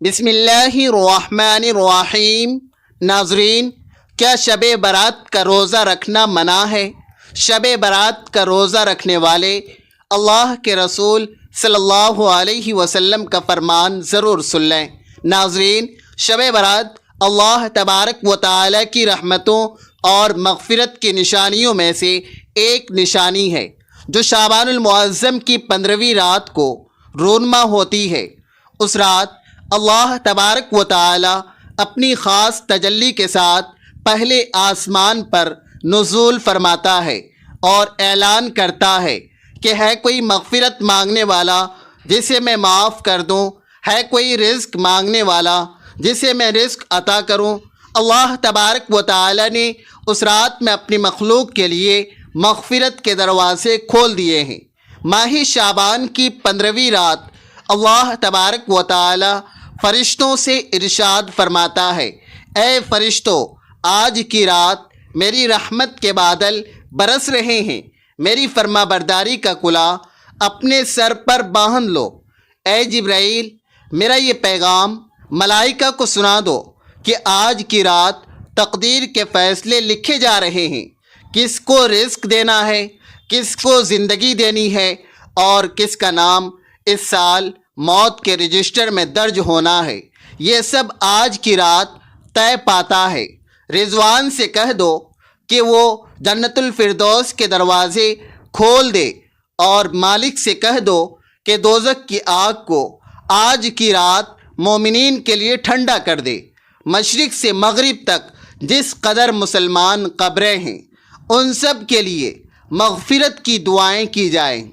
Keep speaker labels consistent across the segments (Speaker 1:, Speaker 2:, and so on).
Speaker 1: بسم اللہ الرحمن الرحیم۔ ناظرین، کیا شب برات کا روزہ رکھنا منع ہے؟ شب برات کا روزہ رکھنے والے اللہ کے رسول صلی اللہ علیہ وسلم کا فرمان ضرور سن لیں۔ ناظرین، شب برات اللہ تبارک و تعالی کی رحمتوں اور مغفرت کی نشانیوں میں سے ایک نشانی ہے، جو شعبان المعظم کی 15ویں رات کو رونما ہوتی ہے۔ اس رات اللہ تبارک و تعالی اپنی خاص تجلی کے ساتھ پہلے آسمان پر نزول فرماتا ہے اور اعلان کرتا ہے کہ ہے کوئی مغفرت مانگنے والا جسے میں معاف کر دوں، ہے کوئی رزق مانگنے والا جسے میں رزق عطا کروں۔ اللہ تبارک و تعالی نے اس رات میں اپنی مخلوق کے لیے مغفرت کے دروازے کھول دیے ہیں۔ ماہ شعبان کی 15ویں رات اللہ تبارک و تعالی فرشتوں سے ارشاد فرماتا ہے، اے فرشتوں، آج کی رات میری رحمت کے بادل برس رہے ہیں، میری فرما برداری کا کلا اپنے سر پر باندھ لو۔ اے جبرائیل، میرا یہ پیغام ملائکہ کو سنا دو کہ آج کی رات تقدیر کے فیصلے لکھے جا رہے ہیں، کس کو رزق دینا ہے، کس کو زندگی دینی ہے، اور کس کا نام اس سال موت کے رجسٹر میں درج ہونا ہے۔ یہ سب آج کی رات طے پاتا ہے۔ رضوان سے کہہ دو کہ وہ جنت الفردوس کے دروازے کھول دے، اور مالک سے کہہ دو کہ دوزخ کی آگ کو آج کی رات مومنین کے لیے ٹھنڈا کر دے۔ مشرق سے مغرب تک جس قدر مسلمان قبریں ہیں، ان سب کے لیے مغفرت کی دعائیں کی جائیں۔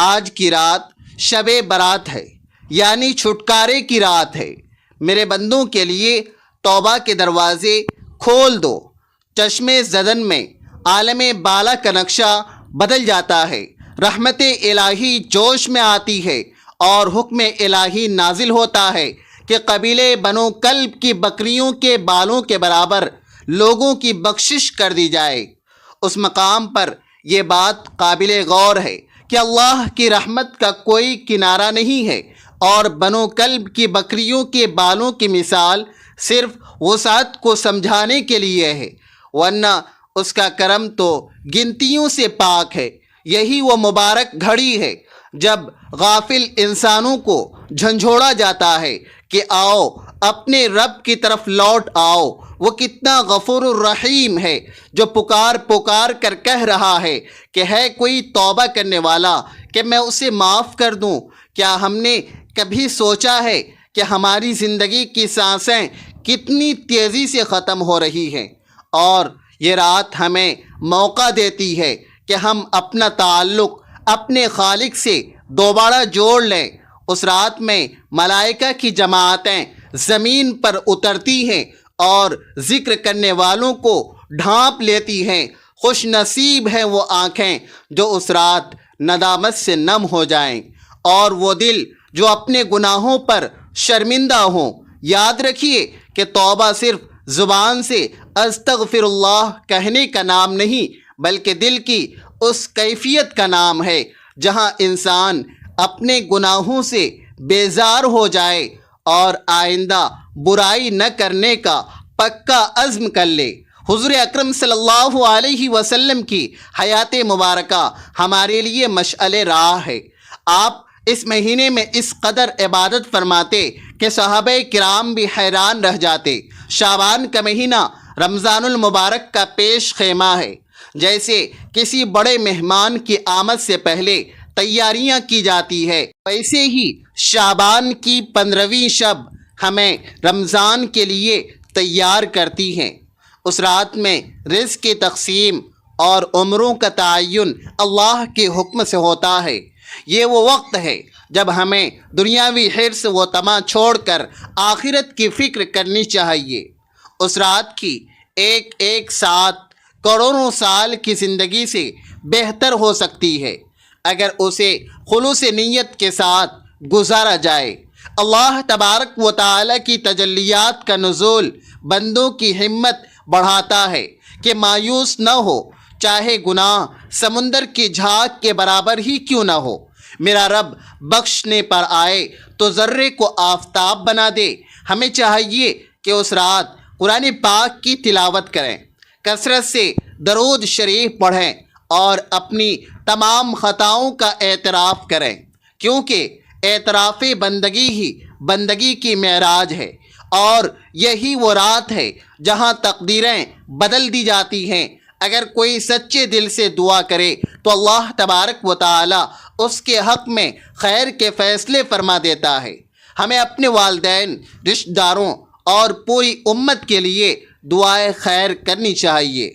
Speaker 1: آج کی رات شب برات ہے، یعنی چھٹکارے کی رات ہے۔ میرے بندوں کے لیے توبہ کے دروازے کھول دو۔ چشم زدن میں عالم بالا کا نقشہ بدل جاتا ہے، رحمت الہی جوش میں آتی ہے، اور حکم الہی نازل ہوتا ہے کہ قبیلے بنو کلب کی بکریوں کے بالوں کے برابر لوگوں کی بخشش کر دی جائے۔ اس مقام پر یہ بات قابل غور ہے کہ اللہ کی رحمت کا کوئی کنارہ نہیں ہے، اور بنو کلب کی بکریوں کے بالوں کی مثال صرف وسعت کو سمجھانے کے لیے ہے، ورنہ اس کا کرم تو گنتیوں سے پاک ہے۔ یہی وہ مبارک گھڑی ہے جب غافل انسانوں کو جھنجھوڑا جاتا ہے کہ آؤ اپنے رب کی طرف لوٹ آؤ۔ وہ کتنا غفور الرحیم ہے، جو پکار پکار کر کہہ رہا ہے کہ ہے کوئی توبہ کرنے والا کہ میں اسے معاف کر دوں۔ کیا ہم نے کبھی سوچا ہے کہ ہماری زندگی کی سانسیں کتنی تیزی سے ختم ہو رہی ہیں، اور یہ رات ہمیں موقع دیتی ہے کہ ہم اپنا تعلق اپنے خالق سے دوبارہ جوڑ لیں۔ اس رات میں ملائکہ کی جماعتیں زمین پر اترتی ہیں اور ذکر کرنے والوں کو ڈھانپ لیتی ہیں۔ خوش نصیب ہیں وہ آنکھیں جو اس رات ندامت سے نم ہو جائیں، اور وہ دل جو اپنے گناہوں پر شرمندہ ہوں۔ یاد رکھیے کہ توبہ صرف زبان سے استغفر اللہ کہنے کا نام نہیں، بلکہ دل کی اس کیفیت کا نام ہے جہاں انسان اپنے گناہوں سے بیزار ہو جائے اور آئندہ برائی نہ کرنے کا پکا عزم کر لے۔ حضور اکرم صلی اللہ علیہ وسلم کی حیات مبارکہ ہمارے لیے مشعل راہ ہے۔ آپ اس مہینے میں اس قدر عبادت فرماتے کہ صحابہ کرام بھی حیران رہ جاتے۔ شعبان کا مہینہ رمضان المبارک کا پیش خیمہ ہے۔ جیسے کسی بڑے مہمان کی آمد سے پہلے تیاریاں کی جاتی ہے، ویسے ہی شعبان کی 15ویں شب ہمیں رمضان کے لیے تیار کرتی ہیں۔ اس رات میں رزق کی تقسیم اور عمروں کا تعین اللہ کے حکم سے ہوتا ہے۔ یہ وہ وقت ہے جب ہمیں دنیاوی حرص و طمع چھوڑ کر آخرت کی فکر کرنی چاہیے۔ اس رات کی ایک ایک ساتھ کروڑوں سال کی زندگی سے بہتر ہو سکتی ہے اگر اسے خلوص نیت کے ساتھ گزارا جائے۔ اللہ تبارک و تعالی کی تجلیات کا نزول بندوں کی ہمت بڑھاتا ہے کہ مایوس نہ ہو، چاہے گناہ سمندر کی جھاگ کے برابر ہی کیوں نہ ہو۔ میرا رب بخشنے پر آئے تو ذرے کو آفتاب بنا دے۔ ہمیں چاہیے کہ اس رات قرآن پاک کی تلاوت کریں، کثرت سے درود شریف پڑھیں اور اپنی تمام خطاؤں کا اعتراف کریں، کیونکہ اعتراف بندگی ہی بندگی کی معراج ہے، اور یہی وہ رات ہے جہاں تقدیریں بدل دی جاتی ہیں۔ اگر کوئی سچے دل سے دعا کرے تو اللہ تبارک و تعالی اس کے حق میں خیر کے فیصلے فرما دیتا ہے۔ ہمیں اپنے والدین، رشتہ داروں اور پوری امت کے لیے دعائے خیر کرنی چاہیے،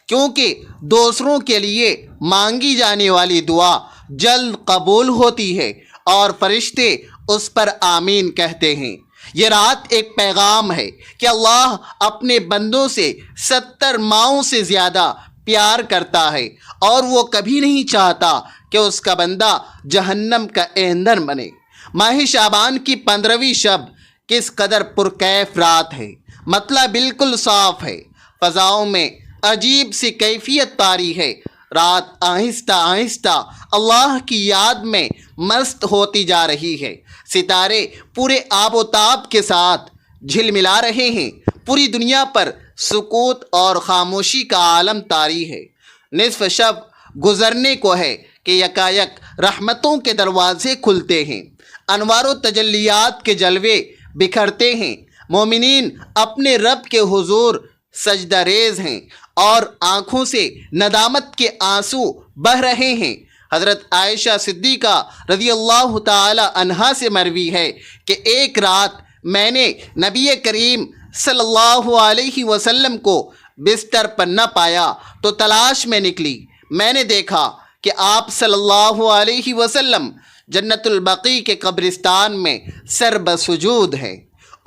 Speaker 1: کیونکہ دوسروں کے لیے مانگی جانے والی دعا جلد قبول ہوتی ہے اور فرشتے اس پر آمین کہتے ہیں۔ یہ رات ایک پیغام ہے کہ اللہ اپنے بندوں سے 70 ماؤں سے زیادہ پیار کرتا ہے، اور وہ کبھی نہیں چاہتا کہ اس کا بندہ جہنم کا ایندھن بنے۔ ماہ شعبان کی 15ویں شب کس قدر پرکیف رات ہے، مطلب بالکل صاف ہے، فضاؤں میں عجیب سی کیفیت طاری ہے۔ رات آہستہ آہستہ اللہ کی یاد میں مست ہوتی جا رہی ہے، ستارے پورے آب و تاب کے ساتھ جھلملا رہے ہیں، پوری دنیا پر سکوت اور خاموشی کا عالم طاری ہے۔ نصف شب گزرنے کو ہے کہ یکایک رحمتوں کے دروازے کھلتے ہیں، انوار و تجلیات کے جلوے بکھرتے ہیں، مومنین اپنے رب کے حضور سجدہ ریز ہیں اور آنکھوں سے ندامت کے آنسو بہہ رہے ہیں۔ حضرت عائشہ صدیقہ رضی اللہ تعالی عنہا سے مروی ہے کہ ایک رات میں نے نبی کریم صلی اللہ علیہ وسلم کو بستر پر نہ پایا تو تلاش میں نکلی۔ میں نے دیکھا کہ آپ صلی اللہ علیہ وسلم جنت البقیع کے قبرستان میں سر بسجود ہیں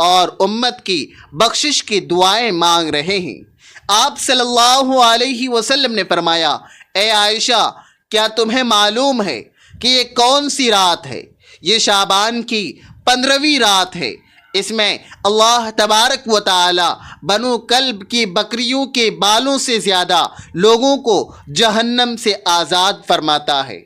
Speaker 1: اور امت کی بخشش کی دعائیں مانگ رہے ہیں۔ آپ صلی اللہ علیہ وسلم نے فرمایا، اے عائشہ، کیا تمہیں معلوم ہے کہ یہ کون سی رات ہے؟ یہ شعبان کی 15ویں رات ہے۔ اس میں اللہ تبارک و تعالی بنو کلب کی بکریوں کے بالوں سے زیادہ لوگوں کو جہنم سے آزاد فرماتا ہے۔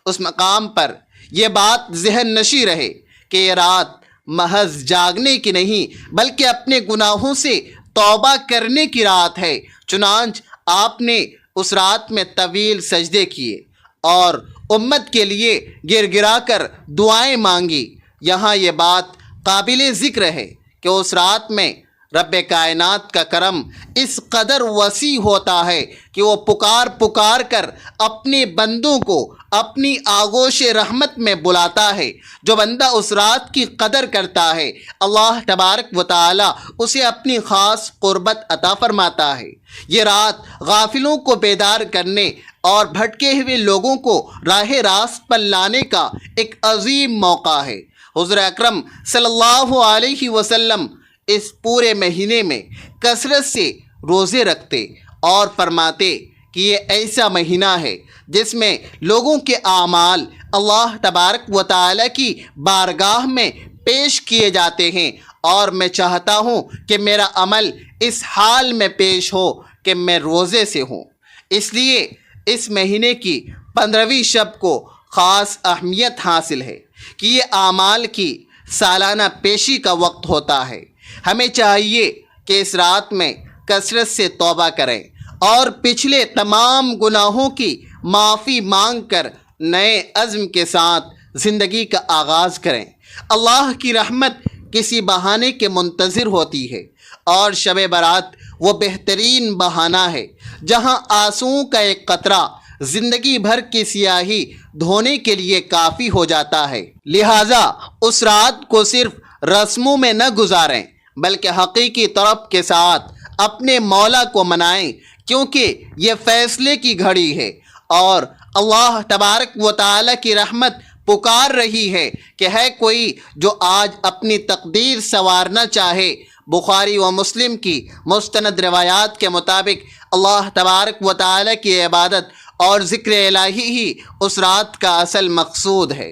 Speaker 1: اس مقام پر یہ بات ذہن نشیں رہے کہ یہ رات محض جاگنے کی نہیں بلکہ اپنے گناہوں سے توبہ کرنے کی رات ہے۔ چنانچہ آپ نے اس رات میں طویل سجدے کیے اور امت کے لیے گر گرا کر دعائیں مانگی۔ یہاں یہ بات قابل ذکر ہے کہ اس رات میں رب کائنات کا کرم اس قدر وسیع ہوتا ہے کہ وہ پکار پکار کر اپنے بندوں کو اپنی آغوش رحمت میں بلاتا ہے۔ جو بندہ اس رات کی قدر کرتا ہے، اللہ تبارک و تعالی اسے اپنی خاص قربت عطا فرماتا ہے۔ یہ رات غافلوں کو بیدار کرنے اور بھٹکے ہوئے لوگوں کو راہ راست پر لانے کا ایک عظیم موقع ہے۔ حضور اکرم صلی اللہ علیہ وسلم اس پورے مہینے میں کثرت سے روزے رکھتے اور فرماتے کہ یہ ایسا مہینہ ہے جس میں لوگوں کے اعمال اللہ تبارک و تعالی کی بارگاہ میں پیش کیے جاتے ہیں، اور میں چاہتا ہوں کہ میرا عمل اس حال میں پیش ہو کہ میں روزے سے ہوں۔ اس لیے اس مہینے کی 15ویں شب کو خاص اہمیت حاصل ہے کہ یہ اعمال کی سالانہ پیشی کا وقت ہوتا ہے۔ ہمیں چاہیے کہ اس رات میں کثرت سے توبہ کریں اور پچھلے تمام گناہوں کی معافی مانگ کر نئے عزم کے ساتھ زندگی کا آغاز کریں۔ اللہ کی رحمت کسی بہانے کے منتظر ہوتی ہے، اور شب برات وہ بہترین بہانہ ہے جہاں آنسوؤں کا ایک قطرہ زندگی بھر کی سیاہی دھونے کے لیے کافی ہو جاتا ہے۔ لہٰذا اس رات کو صرف رسموں میں نہ گزاریں بلکہ حقیقی طرف کے ساتھ اپنے مولا کو منائیں، کیونکہ یہ فیصلے کی گھڑی ہے اور اللہ تبارک و تعالی کی رحمت پکار رہی ہے کہ ہے کوئی جو آج اپنی تقدیر سنوارنا چاہے۔ بخاری و مسلم کی مستند روایات کے مطابق اللہ تبارک و تعالی کی عبادت اور ذکر الہی ہی اس رات کا اصل مقصود ہے۔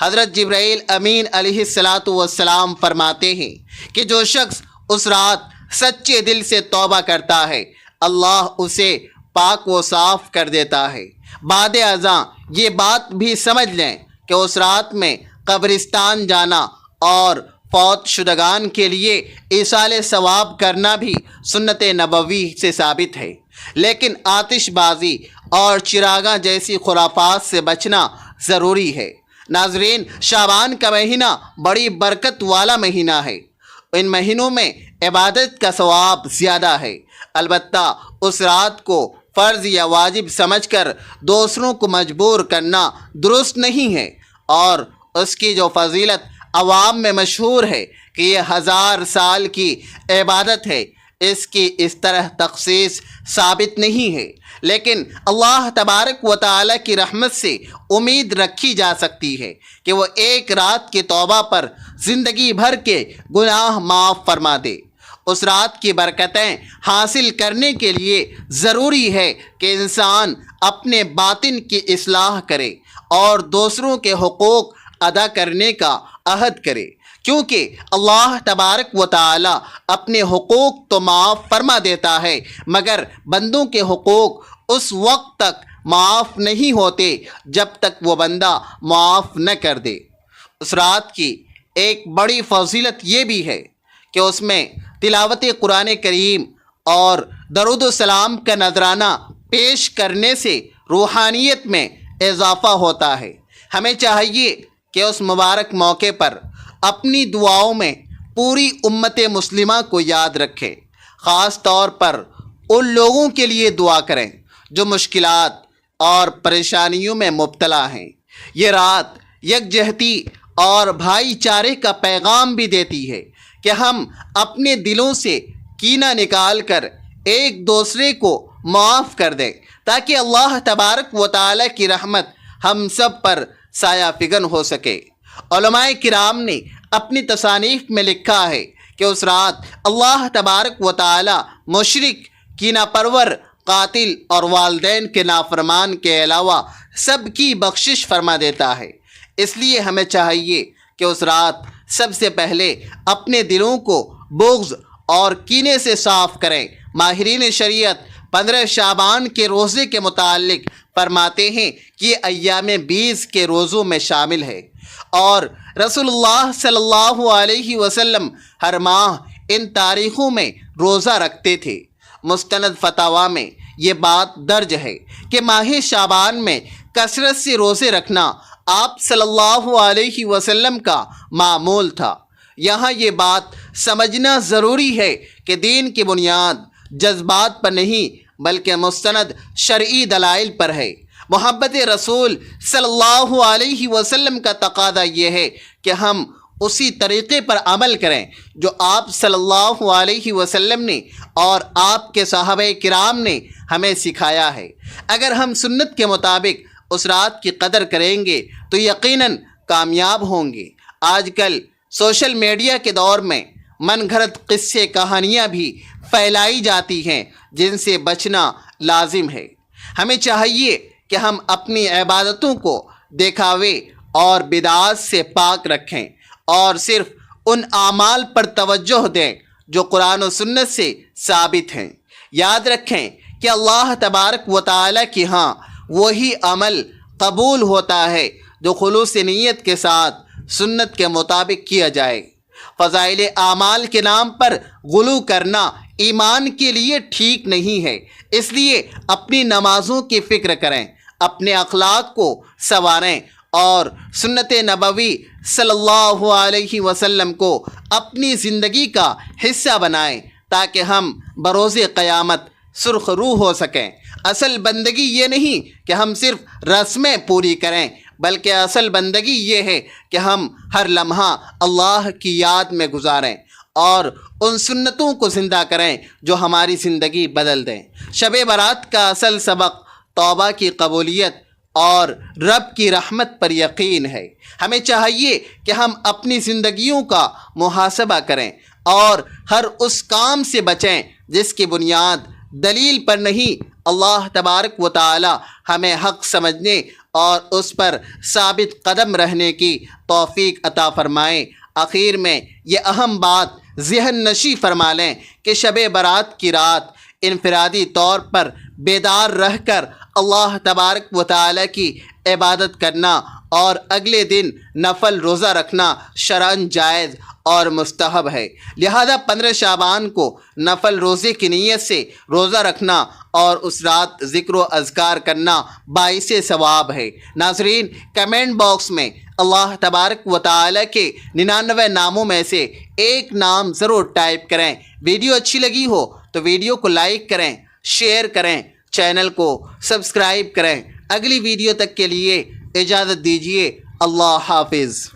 Speaker 1: حضرت جبرائیل امین علیہ السلام فرماتے ہیں کہ جو شخص اس رات سچے دل سے توبہ کرتا ہے، اللہ اسے پاک و صاف کر دیتا ہے۔ بعد ازاں یہ بات بھی سمجھ لیں کہ اس رات میں قبرستان جانا اور فوت شدگان کے لیے ایصال ثواب کرنا بھی سنت نبوی سے ثابت ہے، لیکن آتش بازی اور چراغاں جیسی خرافات سے بچنا ضروری ہے۔ ناظرین، شعبان کا مہینہ بڑی برکت والا مہینہ ہے۔ ان مہینوں میں عبادت کا ثواب زیادہ ہے، البتہ اس رات کو فرض یا واجب سمجھ کر دوسروں کو مجبور کرنا درست نہیں ہے، اور اس کی جو فضیلت عوام میں مشہور ہے کہ یہ 1000 سال کی عبادت ہے، اس کی اس طرح تخصیص ثابت نہیں ہے، لیکن اللہ تبارک و تعالی کی رحمت سے امید رکھی جا سکتی ہے کہ وہ ایک رات کی توبہ پر زندگی بھر کے گناہ معاف فرما دے۔ اس رات کی برکتیں حاصل کرنے کے لیے ضروری ہے کہ انسان اپنے باطن کی اصلاح کرے اور دوسروں کے حقوق ادا کرنے کا عہد کرے، کیونکہ اللہ تبارک و تعالی اپنے حقوق تو معاف فرما دیتا ہے، مگر بندوں کے حقوق اس وقت تک معاف نہیں ہوتے جب تک وہ بندہ معاف نہ کر دے۔ اس رات کی ایک بڑی فضیلت یہ بھی ہے کہ اس میں تلاوت قرآن کریم اور درود و سلام کا نذرانہ پیش کرنے سے روحانیت میں اضافہ ہوتا ہے۔ ہمیں چاہیے کہ اس مبارک موقع پر اپنی دعاؤں میں پوری امت مسلمہ کو یاد رکھیں، خاص طور پر ان لوگوں کے لیے دعا کریں جو مشکلات اور پریشانیوں میں مبتلا ہیں۔ یہ رات یکجہتی اور بھائی چارے کا پیغام بھی دیتی ہے کہ ہم اپنے دلوں سے کینہ نکال کر ایک دوسرے کو معاف کر دیں، تاکہ اللہ تبارک و تعالی کی رحمت ہم سب پر سایہ فگن ہو سکے۔ علماء کرام نے اپنی تصانیف میں لکھا ہے کہ اس رات اللہ تبارک و تعالی مشرک، کینہ پرور، قاتل اور والدین کے نافرمان کے علاوہ سب کی بخشش فرما دیتا ہے۔ اس لیے ہمیں چاہیے کہ اس رات سب سے پہلے اپنے دلوں کو بغض اور کینے سے صاف کریں۔ ماہرین شریعت 15 شعبان کے روزے کے متعلق فرماتے ہیں کہ یہ ایام 20 کے روزوں میں شامل ہے، اور رسول اللہ صلی اللہ علیہ وسلم ہر ماہ ان تاریخوں میں روزہ رکھتے تھے۔ مستند فتاویٰ میں یہ بات درج ہے کہ ماہ شعبان میں کثرت سے روزے رکھنا آپ صلی اللہ علیہ وسلم کا معمول تھا۔ یہاں یہ بات سمجھنا ضروری ہے کہ دین کی بنیاد جذبات پر نہیں بلکہ مستند شرعی دلائل پر ہے۔ محبت رسول صلی اللہ علیہ وسلم کا تقاضا یہ ہے کہ ہم اسی طریقے پر عمل کریں جو آپ صلی اللہ علیہ وسلم نے اور آپ کے صحابہ کرام نے ہمیں سکھایا ہے۔ اگر ہم سنت کے مطابق اس رات کی قدر کریں گے تو یقیناً کامیاب ہوں گے۔ آج کل سوشل میڈیا کے دور میں من گھڑت قصے کہانیاں بھی پھیلائی جاتی ہیں جن سے بچنا لازم ہے۔ ہمیں چاہیے کہ ہم اپنی عبادتوں کو دکھاوے اور بدعات سے پاک رکھیں اور صرف ان اعمال پر توجہ دیں جو قرآن و سنت سے ثابت ہیں۔ یاد رکھیں کہ اللہ تبارک و تعالی کی ہاں وہی عمل قبول ہوتا ہے جو خلوص نیت کے ساتھ سنت کے مطابق کیا جائے۔ فضائل اعمال کے نام پر غلو کرنا ایمان کے لیے ٹھیک نہیں ہے، اس لیے اپنی نمازوں کی فکر کریں، اپنے اخلاق کو سنواریں اور سنت نبوی صلی اللہ علیہ وسلم کو اپنی زندگی کا حصہ بنائیں تاکہ ہم بروز قیامت سرخ روح ہو سکیں۔ اصل بندگی یہ نہیں کہ ہم صرف رسمیں پوری کریں، بلکہ اصل بندگی یہ ہے کہ ہم ہر لمحہ اللہ کی یاد میں گزاریں اور ان سنتوں کو زندہ کریں جو ہماری زندگی بدل دیں۔ شب برات کا اصل سبق توبہ کی قبولیت اور رب کی رحمت پر یقین ہے۔ ہمیں چاہیے کہ ہم اپنی زندگیوں کا محاسبہ کریں اور ہر اس کام سے بچیں جس کی بنیاد دلیل پر نہیں۔ اللہ تبارک و تعالی ہمیں حق سمجھنے اور اس پر ثابت قدم رہنے کی توفیق عطا فرمائے۔ آخر میں یہ اہم بات ذہن نشی فرما لیں کہ شب برات کی رات انفرادی طور پر بیدار رہ کر اللہ تبارک و تعالی کی عبادت کرنا اور اگلے دن نفل روزہ رکھنا شرعاً جائز اور مستحب ہے، لہذا 15 شعبان کو نفل روزے کی نیت سے روزہ رکھنا اور اس رات ذکر و اذکار کرنا باعث ثواب ہے۔ ناظرین، کمنٹ باکس میں اللہ تبارک و تعالی کے 99 ناموں میں سے ایک نام ضرور ٹائپ کریں۔ ویڈیو اچھی لگی ہو تو ویڈیو کو لائک کریں، شیئر کریں، چینل کو سبسکرائب کریں۔ اگلی ویڈیو تک کے لیے اجازت دیجیے۔ اللہ حافظ۔